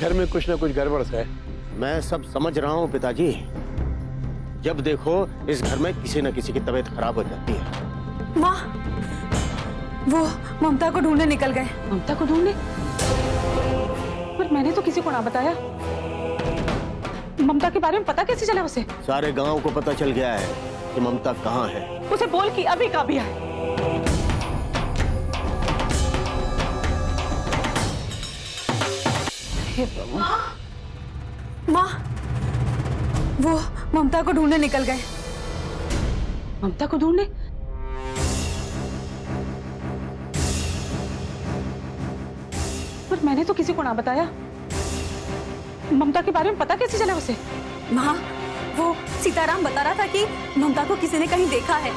घर में कुछ ना कुछ गड़बड़ है। मैं सब समझ रहा हूँ पिताजी। जब देखो इस घर में किसी न किसी की तबीयत खराब हो जाती है। माँ, वो ममता को ढूंढने निकल गए। ममता को ढूंढने? पर मैंने तो किसी को ना बताया। ममता के बारे में पता कैसे चला उसे? सारे गांव को पता चल गया है कि ममता कहाँ है। उसे बोल कि अभी का भी है। माँ, वो ममता को ढूंढने निकल गए। ममता को ढूंढने? पर मैंने तो किसी को ना बताया। ममता के बारे में पता कैसे चला उसे? माँ, वो सीताराम बता रहा था कि ममता को किसी ने कहीं देखा है।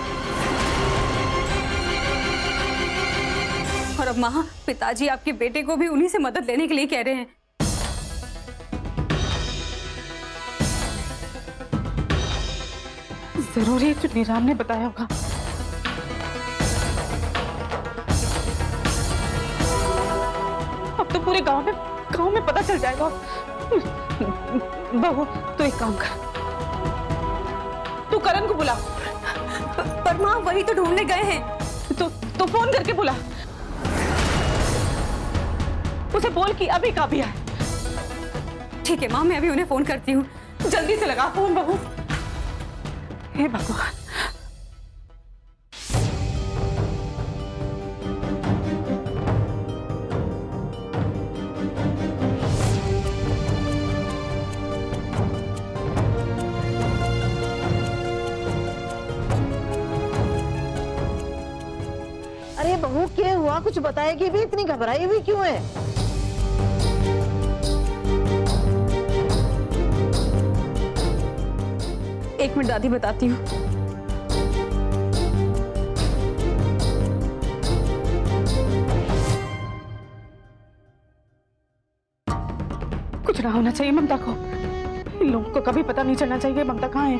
और अब माँ, पिताजी आपके बेटे को भी उन्हीं से मदद लेने के लिए कह रहे हैं। जरूर ये चुन्नीराम ने बताया होगा। अब तो पूरे गांव में पता चल जाएगा। बहू, तो एक काम कर, तू करण को बुला। पर माँ, वही तो ढूंढने गए हैं। तो फोन करके बुला। उसे बोल कि अभी का भी आए। ठीक है माँ, मैं अभी उन्हें फोन करती हूँ। जल्दी से लगा फोन बहू। हे भगवान। अरे बहू, क्या हुआ? कुछ बताएगी भी? इतनी घबराई हुई क्यों है? एक मिनट दादी, बताती हूँ। कुछ ना होना चाहिए ममता को। इन लोगों को कभी पता नहीं चलना चाहिए ममता कहाँ है।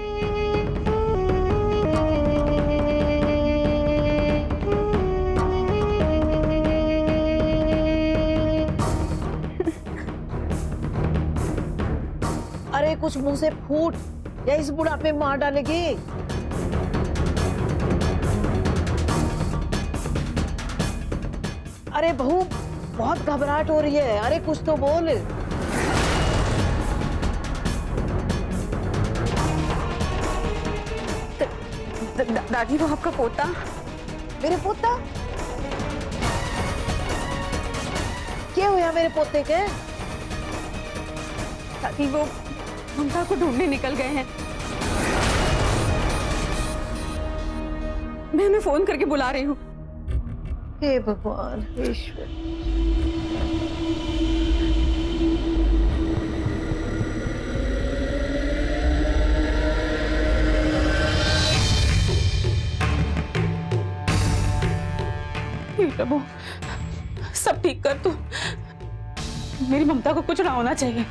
अरे कुछ मुंह से फूट या इस बुढ़ापे में मार डालेगी। अरे बहू, बहुत घबराहट हो रही है। अरे कुछ तो बोल। दादी, वो आपका पोता। मेरे पोता? क्या हुआ मेरे पोते के? दादी, वो ममता को ढूंढने निकल गए हैं। मैं उन्हें फोन करके बुला रही हूँ। हे भगवान, ईश्वर। प्रभु, सब ठीक कर तू। मेरी ममता को कुछ ना होना चाहिए,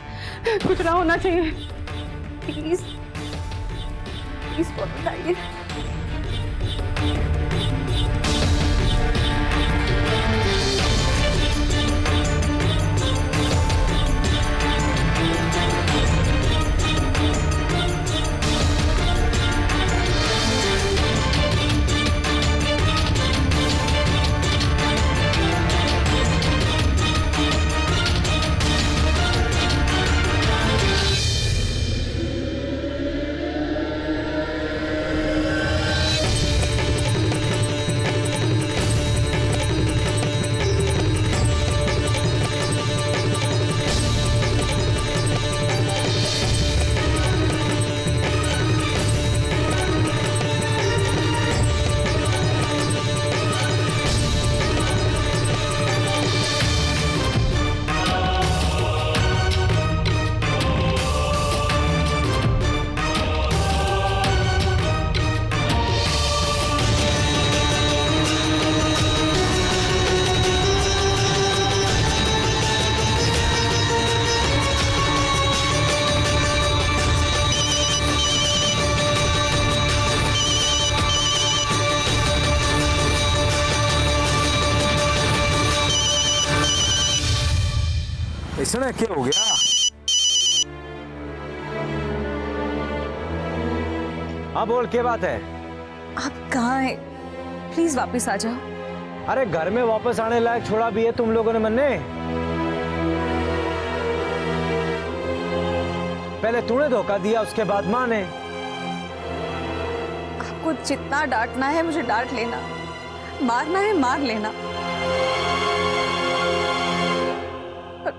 कुछ ना होना चाहिए। प्लीज प्लीज बताइए। इसने क्या हो गया? हाँ बोल, क्या बात है? आप कहाँ हैं? प्लीज वापस आ जाओ। अरे घर में वापस आने लायक छोड़ा भी है तुम लोगों ने मन्ने? पहले तूने धोखा दिया, उसके बाद माँ ने। आपको जितना डांटना है मुझे डांट लेना, मारना है मार लेना, पर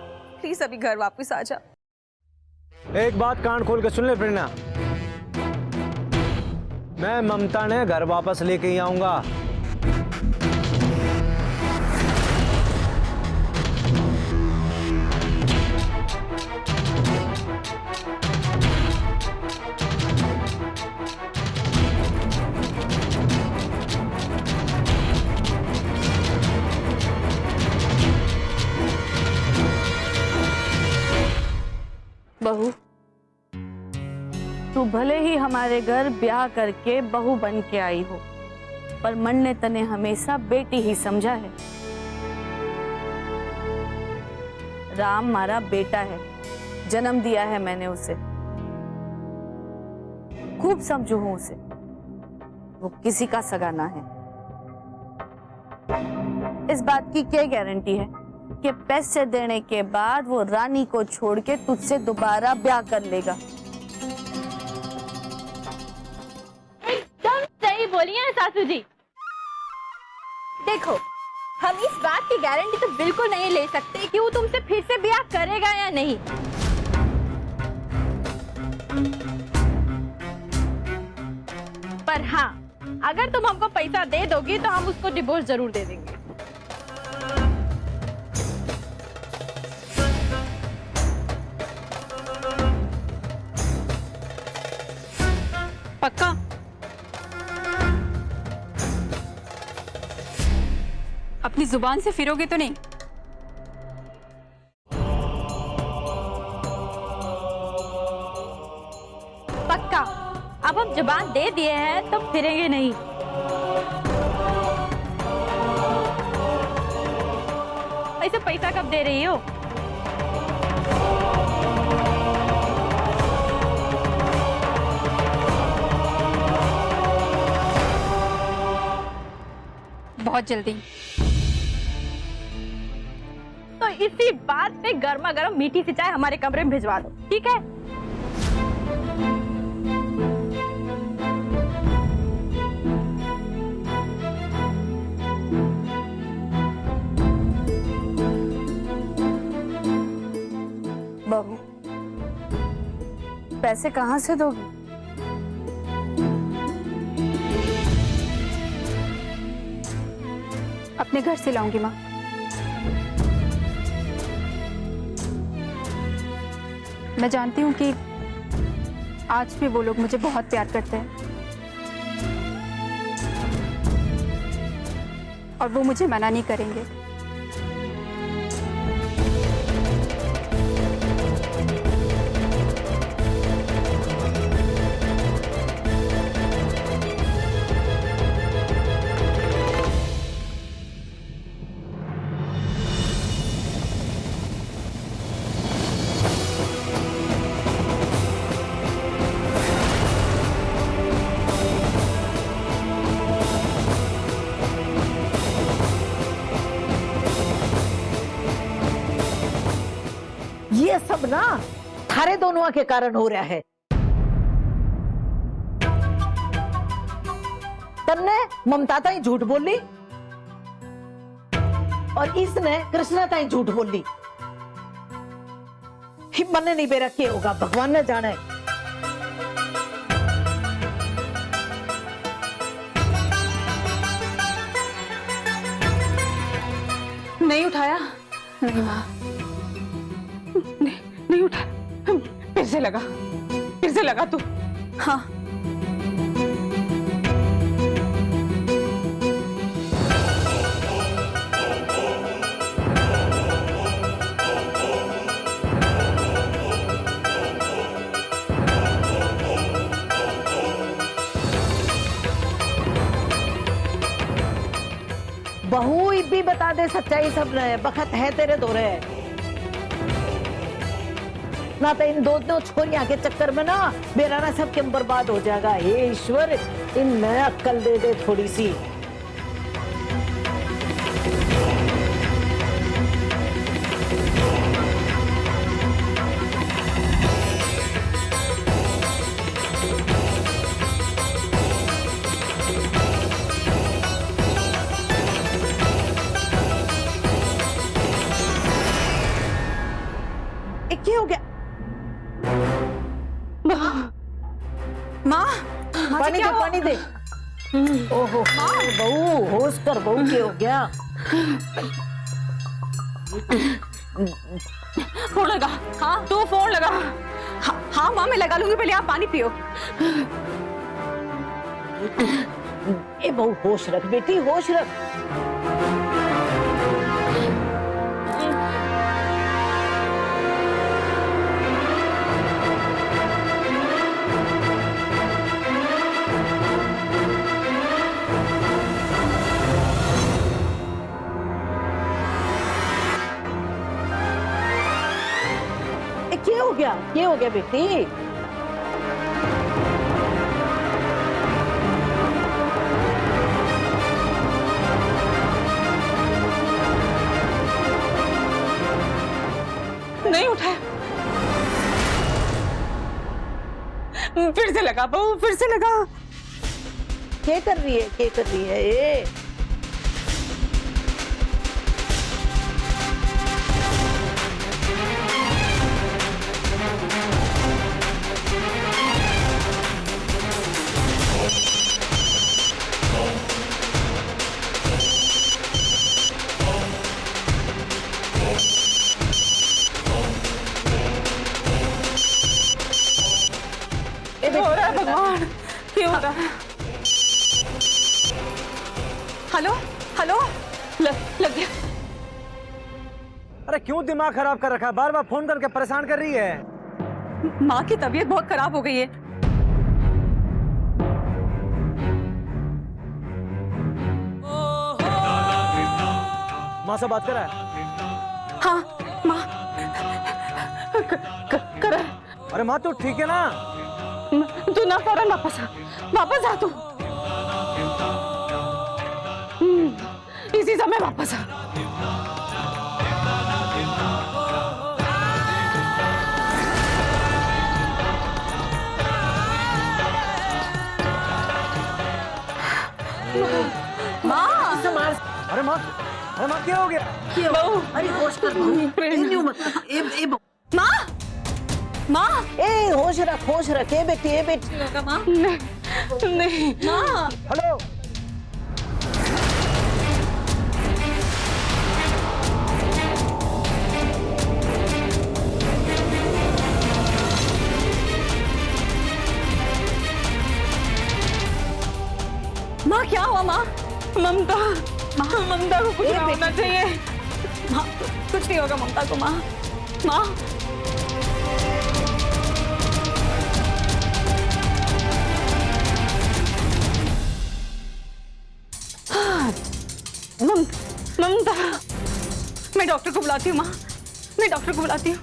प्लीज अभी घर वापस आ जा। एक बात कान खोल के सुन ले प्रेरणा, मैं ममता ने घर वापस लेके ही आऊंगा। बहू, तू भले ही हमारे घर ब्याह करके बहू बन के आई हो, पर मन ने तने हमेशा बेटी ही समझा है। राम मारा बेटा है, जन्म दिया है मैंने उसे, खूब समझू हूं उसे, वो किसी का सगा ना है। इस बात की क्या गारंटी है कि पैसे देने के बाद वो रानी को छोड़ के तुझसे दोबारा ब्याह कर लेगा? एकदम सही बोली है सासू जी। देखो, हम इस बात की गारंटी तो बिल्कुल नहीं ले सकते कि वो तुमसे फिर से ब्याह करेगा या नहीं। पर हाँ, अगर तुम हमको पैसा दे दोगी तो हम उसको डिवोर्स जरूर दे देंगे। पक्का? अपनी जुबान से फिरोगे तो नहीं? पक्का। अब हम जुबान दे दिए हैं तो फिरेंगे नहीं। ऐसे पैसा कब दे रही हो? बहुत जल्दी। तो इसी बात पे गर्मा गर्म मीठी सी चाय हमारे कमरे में भिजवा दो, ठीक है? बहू, पैसे कहाँ से दोगी? अपने घर से लाऊंगी माँ। मैं जानती हूँ कि आज भी वो लोग मुझे बहुत प्यार करते हैं और वो मुझे मना नहीं करेंगे। ये सब ना थारे दोनों के कारण हो रहा है। तन्ने ममता ताई झूठ बोली और इसने कृष्णा ताई झूठ बोली। मन नहीं बेरा क्या होगा, भगवान ने जाने। नहीं उठाया? नहीं माँ, नहीं उठा। फिर से लगा तू। हाँ। बहू भी बता दे सच्चाई, सब बखत है तेरे दौरे। ना तो इन दो दो छोरियां के चक्कर में ना मेरा ना सब क्यों बर्बाद हो जाएगा। हे ईश्वर, इन नया अक्ल दे दे थोड़ी सी। क्या हो गया? माँ, पानी दे, पानी दे। ओहो बहू, होश कर बहू, क्या हो गया? फोन लगा। हाँ तू फोन लगा। हाँ माँ मैं लगा लूंगी, पहले आप पानी पियो। ए बहू होश रख बेटी, होश रख। क्या हो गया? क्या हो गया बेटी? नहीं उठाया। फिर से लगा बहू, फिर से लगा। क्या कर रही है? क्या कर रही है ये? हो रहा है भगवान, क्या हो रहा है? हेलो हेलो, लग गया। अरे क्यों दिमाग खराब कर रखा है? बार बार फोन करके परेशान कर रही है। माँ की तबीयत बहुत खराब हो गई है। माँ से बात करा है? हाँ माँ करा। अरे माँ तू ठीक है ना? तू ना फौरन वापस आ तू। इसी समय वापस आ। माँ, अरे माँ, अरे माँ क्या हो गया? बहू, अरे होश कर बहू। ए न्यू मत। ए बहू। माँ, माँ, ए होश रख, होश रख। ए बेटी, ए बेटी। माँ नहीं माँ। हेलो माँ, क्या हुआ माँ? ममता, ममता को कुछ नहीं होना चाहिए। माँ कुछ नहीं होगा ममता को। माँ, माँ, ममता, मैं डॉक्टर को बुलाती हूँ। माँ, मैं डॉक्टर को बुलाती हूँ।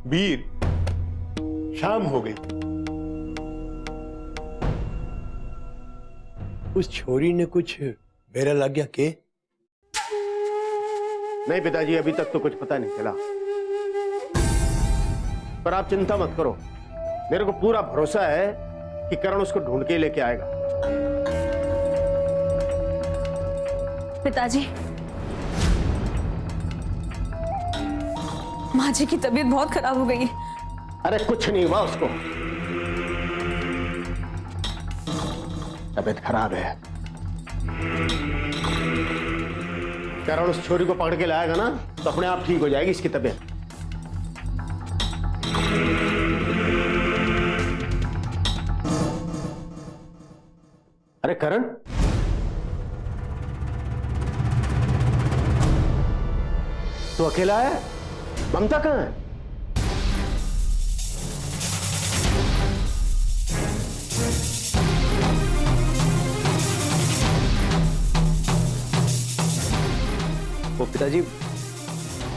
वीर, शाम हो गई। उस छोरी ने कुछ बेरा लग गया के? नहीं पिताजी, अभी तक तो कुछ पता नहीं चला, पर आप चिंता मत करो। मेरे को पूरा भरोसा है कि करण उसको ढूंढ के लेके आएगा। पिताजी, माँ जी की तबीयत बहुत खराब हो गई है। अरे कुछ नहीं हुआ उसको, तबीयत खराब है। करण उस छोरी को पकड़ के लाएगा ना तो अपने आप ठीक हो जाएगी इसकी तबीयत। अरे करण, तू अकेला है? ममता कहाँ है? वो पिताजी,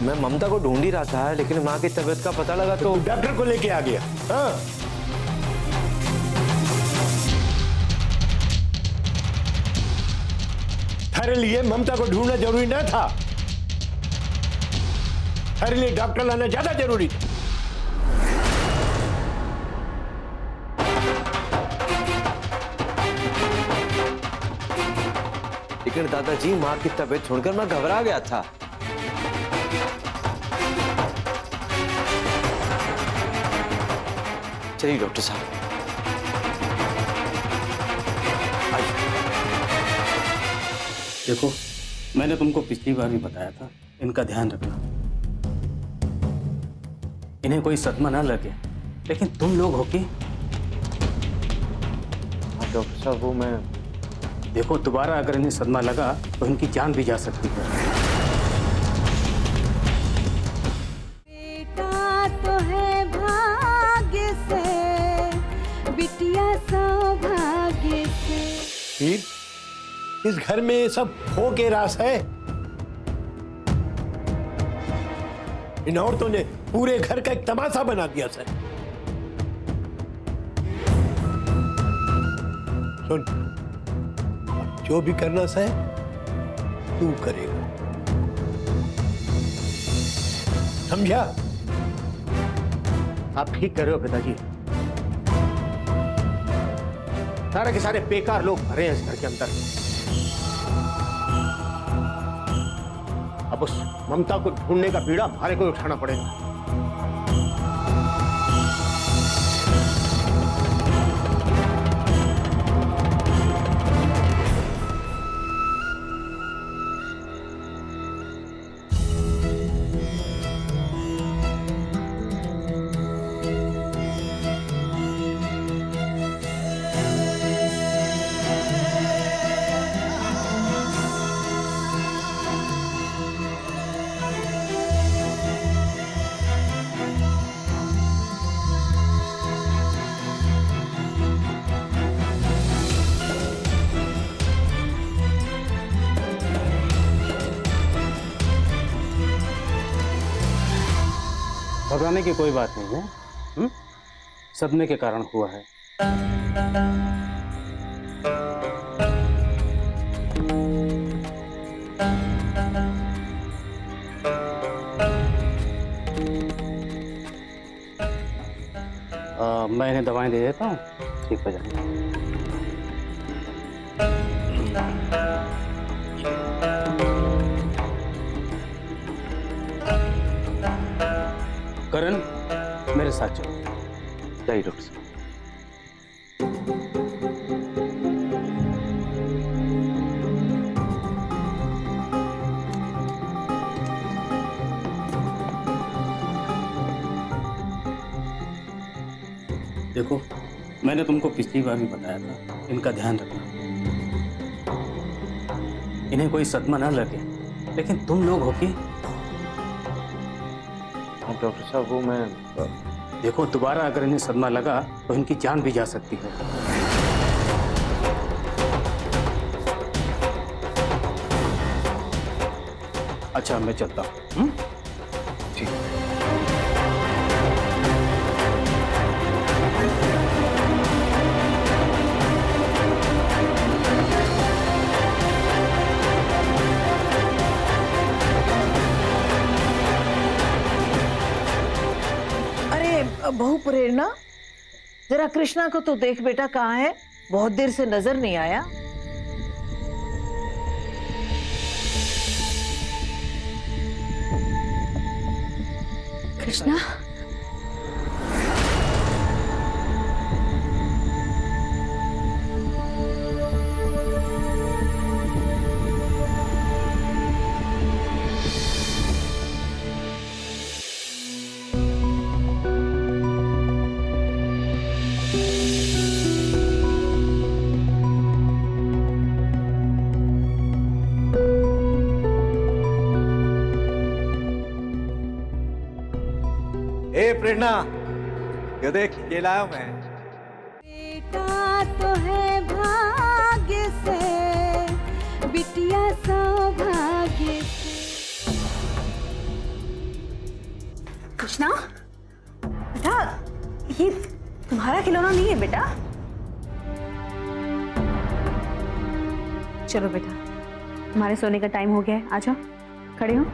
मैं ममता को ढूंढ ही रहा था, लेकिन माँ की तबीयत का पता लगा तो डॉक्टर को लेके आ गया। हाँ, तेरे लिए ममता को ढूंढना जरूरी ना था, तेरे लिए डॉक्टर लाना ज्यादा जरूरी था। लेकिन दादाजी, माँ की तबीयत सुनकर मैं घबरा गया था। चलिए डॉक्टर साहब। देखो, मैंने तुमको पिछली बार भी बताया था, इनका ध्यान रखना, इन्हें कोई सदमा ना लगे। लेकिन तुम लोग हो कि डॉक्टर साहब, वो मैं देखो, दोबारा अगर इन्हें सदमा लगा तो इनकी जान भी जा सकती है। बेटा तो है भाग्य से, बिटिया सौभाग्य से। फिर इस घर में सब खो के रास है। इन औरतों ने पूरे घर का एक तमाशा बना दिया सर। सुन, जो भी करना सर तू करेगा, समझा? आप ठीक कर रहे हो पिताजी। सारे के सारे बेकार लोग भरे हैं इस घर के अंदर। अब उस ममता को ढूंढने का बीड़ा हमारे को उठाना पड़ेगा। घबराने की कोई बात नहीं है। सदमे के कारण हुआ है। मैं इन्हें दवाएं दे देता हूँ, ठीक हो जाएगा। करण, मेरे साथ चलो। जाइए डॉक्टर साहब। देखो, मैंने तुमको पिछली बार भी बताया था, इनका ध्यान रखना, इन्हें कोई सदमा ना लगे। लेकिन तुम लोग हो कि डॉक्टर साहब, वो मैं देखो, दोबारा अगर इन्हें सदमा लगा तो इनकी जान भी जा सकती है। अच्छा, मैं चलता हूँ। ठीक। बहु प्रेरणा, जरा कृष्णा को तो देख बेटा, कहाँ है? बहुत देर से नजर नहीं आया। कृष्णा, ए प्रेरणा, ये देख ये लाया मैं। बेटा तो है भाग्य से, बिटिया सौभाग्य से। कृष्णा बेटा, ये तुम्हारा खिलौना नहीं है बेटा। चलो बेटा, हमारे सोने का टाइम हो गया है, आ जाओ, खड़े हो।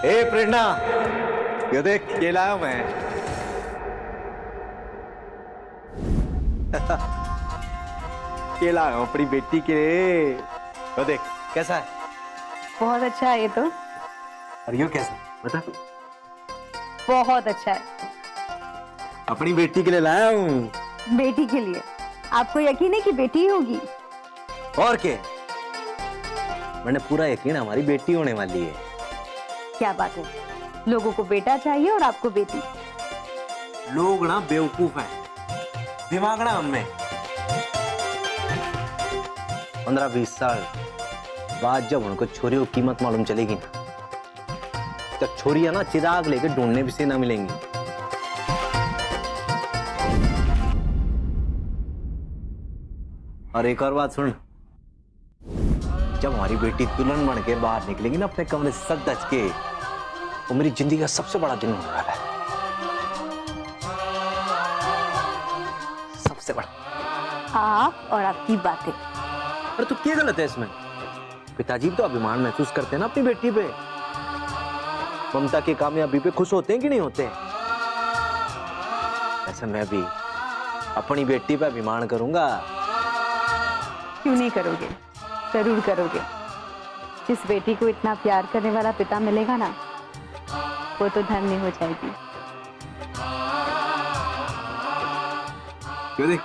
ए प्रेरणा, ये देख ये लाया मैं। ये लाया हूं अपनी बेटी के लिए। ये देख कैसा है? बहुत अच्छा है ये तो। और ये कैसा बता? बहुत अच्छा है। अपनी बेटी के लिए लाया हूँ। बेटी के लिए? आपको यकीन है कि बेटी ही होगी? और क्या, मैंने पूरा यकीन हमारी बेटी होने वाली है। क्या बात है, लोगों को बेटा चाहिए और आपको बेटी। लोग ना बेवकूफ हैं, दिमाग ना उनमें। 15-20 साल बाद जब उनको छोरियों की कीमत मालूम चलेगी ना, तब छोरियां ना चिराग लेके ढूंढने भी से ना मिलेंगी। और एक और बात सुन, जब हमारी बेटी दुल्हन बन के बाहर निकलेगी ना अपने कमरे से सज धज के, वो मेरी जिंदगी का सबसे बड़ा दिन होने वाला है। सबसे बड़ा। आप और आपकी बातें। अरे तो क्या गलत है इसमें? पिताजी तो अभिमान महसूस करते हैं ना अपनी बेटी पे। ममता की कामयाबी पे खुश होते हैं कि नहीं होते? ऐसे मैं भी अपनी बेटी पे अभिमान करूंगा। क्यों नहीं करोगे? जरूर करोगे। जिस बेटी को इतना प्यार करने वाला पिता मिलेगा ना, वो तो धन्य हो जाएगी। क्यों देख,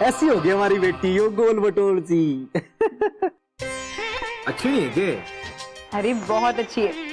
ऐसी होगी हमारी बेटी, यो गोल बटोल सी। अच्छी नहीं है क्या? अरे बहुत अच्छी है।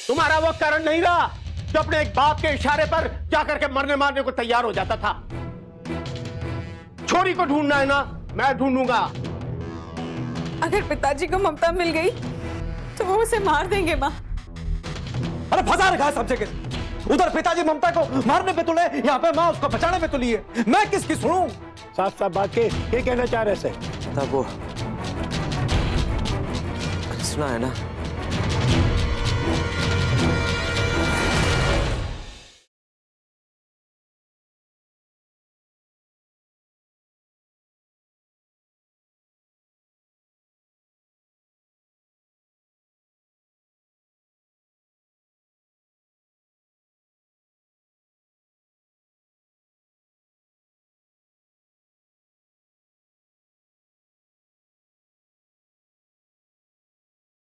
तुम्हारा वो कारण नहीं रहा जो अपने एक बाप के इशारे पर जाकर के मरने मारने को तैयार हो जाता था। छोरी को ढूंढना है ना, मैं ढूंढूंगा। अगर पिताजी को ममता मिल गई तो वो उसे मार देंगे माँ। अरे फंसा रखा है सब जगह। उधर पिताजी ममता को मारने पे तुले, यहाँ पे माँ उसको बचाने पे तुली है। मैं किसकी सुनूं? साफ साफ बात के ये कहना चाह रहे थे। तब वो सुना है ना,